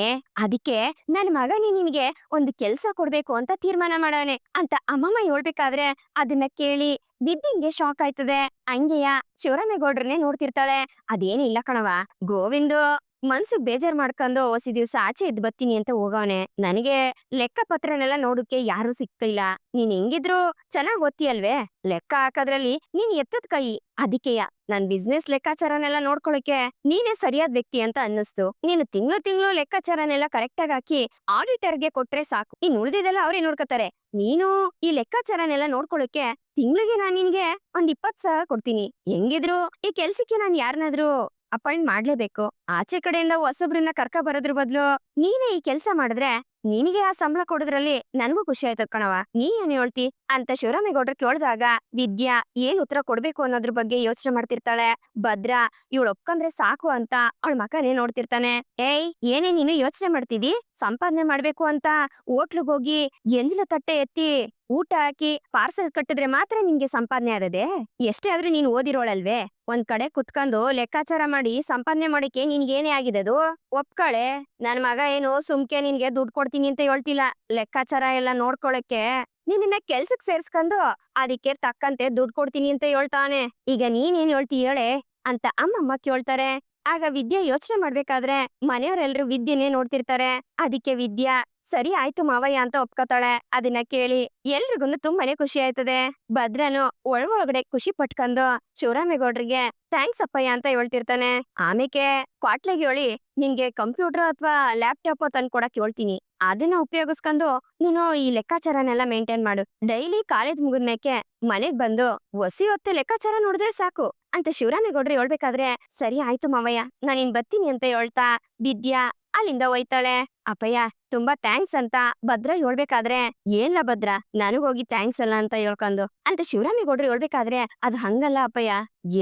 ಅದಕ್ಕೆ ನನ್ ಮಗನೇ ನಿನ್ಗೆ ಒಂದು ಕೆಲ್ಸ ಕೊಡ್ಬೇಕು ಅಂತ ತೀರ್ಮಾನ ಮಾಡವನೆ ಅಂತ ಅಮ್ಮಮ್ಮ ಹೇಳ್ಬೇಕಾದ್ರೆ ಅದನ್ನ ಕೇಳಿ ವಿದ್ಯಂಗೆ ಶಾಕ್ ಆಯ್ತದೆ. ಹಂಗೆಯ ಶಿವರಾಮೇಗೌಡ್ರನ್ನೇ ನೋಡ್ತಿರ್ತಾಳೆ. ಅದೇನಿಲ್ಲ ಕಣವ, ಗೋವಿಂದು ಮನ್ಸಿಗ್ ಬೇಜಾರ್ ಮಾಡ್ಕೊಂಡು ಹೊಸಿ ದಿವ್ಸ ಆಚೆ ಇದ್ ಬತ್ತೀನಿ ಅಂತ ಹೋಗವನೆ. ನನಗೆ ಲೆಕ್ಕ ಪತ್ರನೆಲ್ಲ ನೋಡಕ್ಕೆ ಯಾರು ಸಿಗ್ತಿಲ್ಲ. ನೀನ್ ಹೆಂಗಿದ್ರು ಚೆನ್ನಾಗ್ ಓದ್ತೀಯಲ್ವೇ, ಲೆಕ್ಕ ಹಾಕೋದ್ರಲ್ಲಿ ನೀನ್ ಎತ್ತದ್ ಕೈ. ಅದಕ್ಕೆಯ ನನ್ ಬಿಸ್ನೆಸ್ ಲೆಕ್ಕಾಚಾರನೆಲ್ಲ ನೋಡ್ಕೊಳಕ್ಕೆ ನೀನೇ ಸರಿಯಾದ ವ್ಯಕ್ತಿ ಅಂತ ಅನ್ನಿಸ್ತು. ನೀನು ತಿಂಗಳು ಲೆಕ್ಕಾಚಾರನೆಲ್ಲ ಕರೆಕ್ಟ್ ಆಗಿ ಹಾಕಿ ಆಡಿಟರ್ಗೆ ಕೊಟ್ರೆ ಸಾಕು, ಇನ್ ಉಳ್ದಿದೆಲ್ಲ ಅವ್ರೇ ನೋಡ್ಕೊತಾರೆ. ನೀನು ಈ ಲೆಕ್ಕಾಚಾರನೆಲ್ಲ ನೋಡ್ಕೊಳಕ್ಕೆ ತಿಂಗಳಿಗೆ ನಾನ್ ನಿನ್ಗೆ ಒಂದ್ 20,000 ಕೊಡ್ತೀನಿ. ಹೆಂಗಿದ್ರು ಈ ಕೆಲ್ಸಕ್ಕೆ ನಾನ್ ಯಾರನ್ನಾದ್ರೂ ಅಪಾಯಿಂಟ್ ಮಾಡ್ಲೇಬೇಕು. ಆಚೆ ಕಡೆಯಿಂದ ಹೊಸಬ್ರನ್ನ ಕರ್ಕ ಬರೋದ್ರ ಬದ್ಲು ನೀನೇ ಈ ಕೆಲ್ಸ ಮಾಡಿದ್ರೆ ನಿನಗೆ ಆ ಸಂಬಳ ಕೊಡೋದ್ರಲ್ಲಿ ನನಗೂ ಖುಷಿ ಆಯ್ತದ ಕಣವ. ನೀ ಏನ್ ಹೇಳ್ತಿ ಅಂತ ಶಿವರಾಮೇಗೌಡ್ರ ಕೇಳ್ದಾಗ ವಿದ್ಯಾ ಏನ್ ಉತ್ತರ ಕೊಡ್ಬೇಕು ಅನ್ನೋದ್ರ ಬಗ್ಗೆ ಯೋಚನೆ ಮಾಡ್ತಿರ್ತಾಳೆ. ಭದ್ರಾ ಇವಳು ಒಪ್ಕಂದ್ರೆ ಸಾಕು ಅಂತ ಅವಳ ಮಕನೇ ನೋಡ್ತಿರ್ತಾನೆ. ಏಯ್, ಏನೇ ನೀನು ಯೋಚನೆ ಮಾಡ್ತಿದಿ? ಸಂಪಾದನೆ ಮಾಡ್ಬೇಕು ಅಂತ ಹೋಟ್ಲಿಗೆ ಹೋಗಿ ಎಂದಿನ ತಟ್ಟೆ ಎತ್ತಿ ಊಟ ಹಾಕಿ ಪಾರ್ಸಲ್ ಕಟ್ಟಿದ್ರೆ ಮಾತ್ರ ನಿನ್ಗೆ ಸಂಪಾದನೆ ಆಗದೆ? ಎಷ್ಟೇ ಆದ್ರೂ ನೀನ್ ಓದಿರೋಳಲ್ವೇ? ಒಂದ್ ಕಡೆ ಕುತ್ಕೊಂಡು ಲೆಕ್ಕಾಚಾರ ಮಾಡಿ ಸಂಪಾದನೆ ಮಾಡಿಕೆ ನಿನ್ಗೇನೇ ಆಗಿದೆ ಅದು? ಒಪ್ಕಳೆ, ನನ್ ಮಗ ಏನು ಸುಮ್ಕೆ ನಿನ್ಗೆ ದುಡ್ಡು ಕೊಡ್ತೀನಿ ಅಂತ ಹೇಳ್ತಿಲ್ಲ. ಲೆಕ್ಕಾಚಾರ ಎಲ್ಲ ನೋಡ್ಕೊಳಕ್ಕೆ ನಿನ್ನ ಕೆಲ್ಸಕ್ ಸೇರ್ಸ್ಕೊಂಡು ಅದಕ್ಕೆ ತಕ್ಕಂತೆ ದುಡ್ಡು ಕೊಡ್ತೀನಿ ಅಂತ ಹೇಳ್ತಾನೆ. ಈಗ ನೀನೇನ್ ಹೇಳ್ತಿ ಹೇಳೆ ಅಂತ ಅಮ್ಮಮ್ಮ ಕೇಳ್ತಾರೆ. ಆಗ ವಿದ್ಯಾ ಯೋಚನೆ ಮಾಡ್ಬೇಕಾದ್ರೆ ಮನೆಯವರೆಲ್ರು ವಿದ್ಯೆನೇ ನೋಡ್ತಿರ್ತಾರೆ. ಅದಕ್ಕೆ ವಿದ್ಯಾ ಸರಿ ಆಯ್ತು ಮಾವಯ್ಯ ಅಂತ ಒಪ್ಕೋತಾಳೆ. ಅದನ್ನ ಕೇಳಿ ಎಲ್ರಿಗೂ ತುಂಬಾನೇ ಖುಷಿ ಆಯ್ತದೆ. ಭದ್ರನು ಒಳಗಡೆ ಖುಷಿ ಪಟ್ಕೊಂಡು ಶಿವರಾಮೇಗೌಡ್ರಿಗೆ ಥ್ಯಾಂಕ್ಸ್ ಅಪ್ಪಯ್ಯ ಅಂತ ಹೇಳ್ತಿರ್ತಾನೆ. ಆಮೇಲೆ ಕ್ವಾಟ್ಲೆಗೆ ಹೇಳಿ ನಿನ್ಗೆ ಕಂಪ್ಯೂಟರ್ ಅಥವಾ ಲ್ಯಾಪ್ಟಾಪ್ ತಂದು ಕೊಡಕ್ ಹೇಳ್ತೀನಿ. ಅದನ್ನ ಉಪಯೋಗಿಸ್ಕೊಂಡು ನೀನು ಈ ಲೆಕ್ಕಾಚಾರನೆಲ್ಲ ಮೇಂಟೈನ್ ಮಾಡು. ಡೈಲಿ ಕಾಲೇಜ್ ಮುಗಿದ್ಮೇಕೆ ಮನೆಗ್ ಬಂದು ಹೊಸಿ ಹೊತ್ತೆ ಲೆಕ್ಕಾಚಾರ ನೋಡಿದ್ರೆ ಸಾಕು ಅಂತ ಶಿವರಾಮೇಗೌಡ್ರು ಹೇಳ್ಬೇಕಾದ್ರೆ ಸರಿ ಆಯ್ತು ಮಾವಯ್ಯ, ನಾನಿನ್ ಬರ್ತೀನಿ ಅಂತ ಹೇಳ್ತಾ ವಿದ್ಯಾ ಅಲ್ಲಿಂದ ಹೋಯ್ತಾಳೆ. ಅಪ್ಪಯ್ಯ ತುಂಬಾ ಥ್ಯಾಂಕ್ಸ್ ಅಂತ ಭದ್ರ ಹೇಳ್ಬೇಕಾದ್ರೆ, ಏನ್ಲ ಭದ್ರ ನನಗೋಗಿ ಥ್ಯಾಂಕ್ಸ್ ಅಲ್ಲ ಅಂತ ಹೇಳ್ಕೊಂಡು ಅಂತ ಶಿವರಾಮೇಗೌಡ್ರು ಹೇಳ್ಬೇಕಾದ್ರೆ, ಅದು ಹಂಗಲ್ಲ ಅಪ್ಪಯ್ಯ,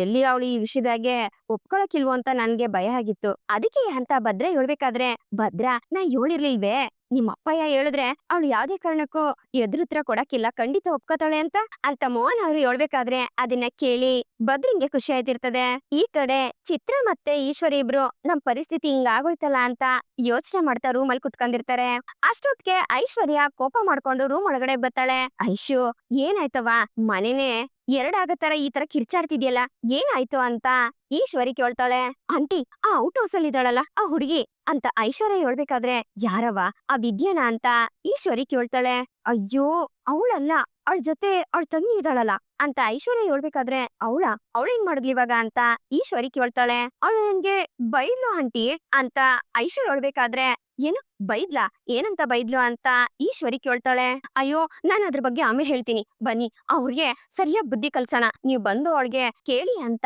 ಎಲ್ಲಿ ಅವಳು ಈ ವಿಷಯದಾಗೆ ಒಪ್ಕೊಳಕಿಲ್ವೋ ಅಂತ ನನ್ಗೆ ಭಯ ಆಗಿತ್ತು. ಅದಕ್ಕೆ ಅಂತ ಭದ್ರ ಹೇಳ್ಬೇಕಾದ್ರೆ, ಭದ್ರ ನಾ ಹೇಳಿರ್ಲಿಲ್ವೇ ನಿಮ್ ಅಪ್ಪಯ್ಯ ಹೇಳಿದ್ರೆ ಅವಳು ಯಾವ್ದೇ ಕಾರಣಕ್ಕೂ ಎದುರುತ್ರ ಕೊಡಕ್ಕಿಲ್ಲ, ಖಂಡಿತ ಒಪ್ಕೋತಾಳೆ ಅಂತ ಮೋಹನ್ ಅವ್ರು ಹೇಳ್ಬೇಕಾದ್ರೆ ಅದನ್ನ ಕೇಳಿ ಭದ್ರಂಗೆ ಖುಷಿ ಆಯ್ತಿರ್ತದೆ. ಈ ಕಡೆ ಚಿತ್ರ ಮತ್ತೆ ಈಶ್ವರಿ ಇಬ್ರು ನಮ್ ಪರಿಸ್ಥಿತಿ ಹಿಂಗ ಆಗೋಯ್ತಲ್ಲ ಅಂತ ಯೋಚನೆ ಮಾಡ್ತಾ ರೂಮ್ ಅಲ್ಲಿ ಕುತ್ಕೊಂಡಿರ್ತಾರೆ. ಅಷ್ಟೊತ್ಗೆ ಐಶ್ವರ್ಯ ಕೋಪ ಮಾಡ್ಕೊಂಡು ರೂಮ್ ಒಳಗಡೆ ಬರ್ತಾಳೆ. ಐಶು, ಏನಾಯ್ತವ? ಮನೆನೇ ಎರಡಾಗತ್ತರ ಈ ತರ ಕಿರ್ಚಾಡ್ತಿದ್ಯಲ್ಲ, ಏನಾಯ್ತು ಅಂತ ಈಶ್ವರಿ ಕೇಳ್ತಾಳೆ. ಆಂಟಿ, ಆ ಔಟ್ ಹೌಸ್ ಅಲ್ಲಿ ಇದ್ದಾಳಲ್ಲ ಆ ಹುಡುಗಿ ಅಂತ ಐಶ್ವರ್ಯ ಹೇಳ್ಬೇಕಾದ್ರೆ, ಯಾರವ? ಆ ವಿದ್ಯಾನ ಅಂತ ಈಶ್ವರಿ ಕೇಳ್ತಾಳೆ. ಅಯ್ಯೋ, ಅವಳಲ್ಲ, ಅವಳ ಜೊತೆ ಅವಳ ತಂಗಿ ಇದ್ದಾಳಲ್ಲ ಅಂತ ಐಶ್ವರ್ಯ ಹೇಳ್ಬೇಕಾದ್ರೆ, ಅವಳೇನ್ ಮಾಡಿದ್ಲಿ ಇವಾಗ ಅಂತ ಈಶ್ವರಿ ಕೇಳ್ತಾಳೆ. ಅವಳು ನನ್ಗೆ ಬೈದ್ಲು ಆಂಟಿ ಅಂತ ಐಶ್ವರ್ಯ ಹೇಳ್ಬೇಕಾದ್ರೆ, ಏನು ಬೈದ್ಲಾ? ಏನಂತ ಬೈದ್ಲು ಅಂತ ಈಶ್ವರಿ ಕೇಳ್ತಾಳೆ. ಅಯ್ಯೋ, ನಾನು ಅದ್ರ ಬಗ್ಗೆ ಆಮೇಲೆ ಹೇಳ್ತೀನಿ, ಬನ್ನಿ ಅವ್ರಿಗೆ ಸರಿಯಾಗಿ ಬುದ್ಧಿ ಕಲ್ಸೋಣ, ನೀವ್ ಬಂದು ಅವಳಿಗೆ ಕೇಳಿ ಅಂತ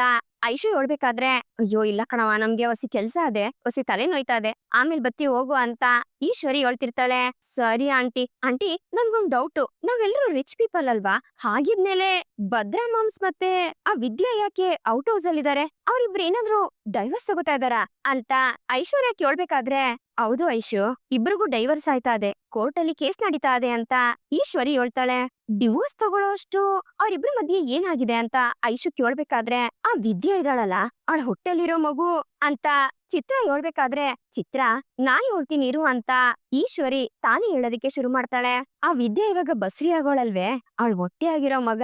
ಐಶು ಹೇಳ್ಬೇಕಾದ್ರೆ, ಅಯ್ಯೋ ಇಲ್ಲ ಕಣವ, ನಮ್ಗೆ ಹೊಸಿ ಕೆಲ್ಸ ಅದೆ, ಹೊಸಿ ತಲೆ ನೋಯ್ತಾ ಇದೆ, ಆಮೇಲೆ ಬತ್ತಿ ಹೋಗು ಅಂತ ಈಶ್ವರಿ ಹೇಳ್ತಿರ್ತಾಳೆ. ಸರಿ ಆಂಟಿ. ಆಂಟಿ, ನನ್ಗೊಂದ್ ಡೌಟು, ನಾವೆಲ್ಲರೂ ರಿಚ್ ಪೀಪಲ್ ಅಲ್ವಾ? ಹಾಗಿದ್ಮೇಲೆ ಭದ್ರಾ ಮಾಮ್ಸ್ ಮತ್ತೆ ಆ ವಿದ್ಯಾ ಯಾಕೆ ಔಟ್ ಹೌಸ್ ಅಲ್ಲಿ ಇದಾರೆ? ಅವ್ರಿಬ್ರು ಏನಾದ್ರು ಡೈವರ್ಸ್ ತಗೋತಾ ಇದಾರ ಅಂತ ಐಶ್ವರ್ಯ ಕೇಳ್ಬೇಕಾದ್ರೆ, ಹೌದು ಐಶು, ಇಬ್ರಿಗೂ ಡೈವರ್ಸ್ ಆಯ್ತಾ ಇದೆ, ಕೋರ್ಟ್ ಅಲ್ಲಿ ಕೇಸ್ ನಡೀತಾ ಇದೆ ಅಂತ ಈಶ್ವರಿ ಹೇಳ್ತಾಳೆ. ಡಿವೋರ್ಸ್ ತಗೊಳ್ಳೋಷ್ಟು ಅವ್ರಿಬ್ರ ಮಧ್ಯೆ ಏನಾಗಿದೆ ಅಂತ ಐಶು ಕೇಳ್ಬೇಕಾದ್ರೆ, ಆ ವಿದ್ಯೆ ಇದ್ದಾಳಲ್ಲ ಅವಳ ಹೊಟ್ಟೆಲಿರೋ ಮಗು ಅಂತ ಚಿತ್ರ ಹೇಳ್ಬೇಕಾದ್ರೆ, ಚಿತ್ರ ನಾ ಹೇಳ್ತೀನಿ ಇರು ಅಂತ ಈಶ್ವರಿ ತಾನೇ ಹೇಳೋದಕ್ಕೆ ಶುರು ಮಾಡ್ತಾಳೆ. ಆ ವಿದ್ಯೆ ಇವಾಗ ಬಸ್ರಿ ಆಗೋಳಲ್ವೇ, ಅವಳ ಹೊಟ್ಟೆ ಆಗಿರೋ ಮಗ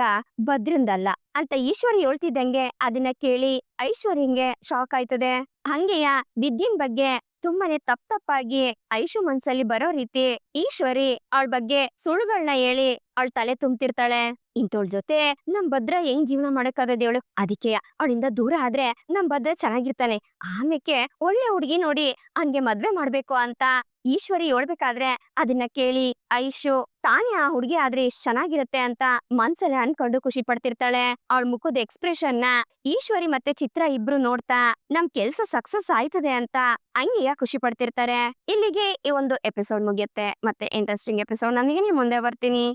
ಭದ್ರಿಂದಲ್ಲ ಅಂತ ಈಶ್ವರಿ ಹೇಳ್ತಿದ್ದಂಗೆ ಅದನ್ನ ಕೇಳಿ ಐಶ್ವರ್ಯಂಗೆ ಶಾಕ್ ಆಯ್ತದೆ. ಹಂಗೆಯ ವಿದ್ಯನ್ ಬಗ್ಗೆ ತುಂಬಾನೇ ತಪ್ಪಾಗಿ ಐಶು ಮನ್ಸಲ್ಲಿ ಬರೋ ರೀತಿ ಈಶ್ವರಿ ಅವಳ ಬಗ್ಗೆ ಸುಳ್ಳುಗಳನ್ನ ಹೇಳಿ ಅವಳ ತಲೆ ತುಂಬ್ತಿರ್ತಾಳೆ. ಇಂತವಳ ಜೊತೆ ನಮ್ ಭದ್ರ ಹೆಂಗ್ ಜೀವನ ಮಾಡಕ್ಕಾಗದ ಹೇಳು? ಅದಕ್ಕೆ ಅವಳಿಂದ ದೂರ ಆದ್ರೆ ನಮ್ ಭದ್ರ ಚೆನ್ನಾಗಿರ್ತಾನೆ. ಆಮೇಲೆ ಒಳ್ಳೆ ಹುಡುಗಿ ನೋಡಿ ಹಂಗೆ ಮದ್ವೆ ಮಾಡ್ಬೇಕು ಅಂತ ಈಶ್ವರಿ ಹೇಳ್ಬೇಕಾದ್ರೆ ಅದನ್ನ ಕೇಳಿ ಐಶು ತಾನೇ ಆ ಹುಡುಗಿ ಆದ್ರೆ ಎಷ್ಟ್ ಚೆನ್ನಾಗಿರತ್ತೆ ಅಂತ ಮನ್ಸಲ್ಲಿ ಅನ್ಕೊಂಡು ಖುಷಿ ಪಡ್ತಿರ್ತಾಳೆ. ಅವಳ ಮುಖದ ಎಕ್ಸ್ಪ್ರೆಷನ್ ನ ಈಶ್ವರಿ ಮತ್ತೆ ಚಿತ್ರ ಇಬ್ರು ನೋಡ್ತಾ ನಮ್ ಕೆಲ್ಸ ಸಕ್ಸಸ್ ಆಯ್ತದೆ ಅಂತ ಹಂಗೆಯ ಖುಷಿ ಪಡ್ತಿರ್ತಾರೆ. ಇಲ್ಲಿಗೆ ಈ ಒಂದು ಎಪಿಸೋಡ್ ಮುಗಿಯುತ್ತೆ. ಮತ್ತೆ ಇಂಟ್ರೆಸ್ಟಿಂಗ್ ಎಪಿಸೋಡ್ ನನಗೆ ಮುಂದೆ ಬರ್ತೀನಿ.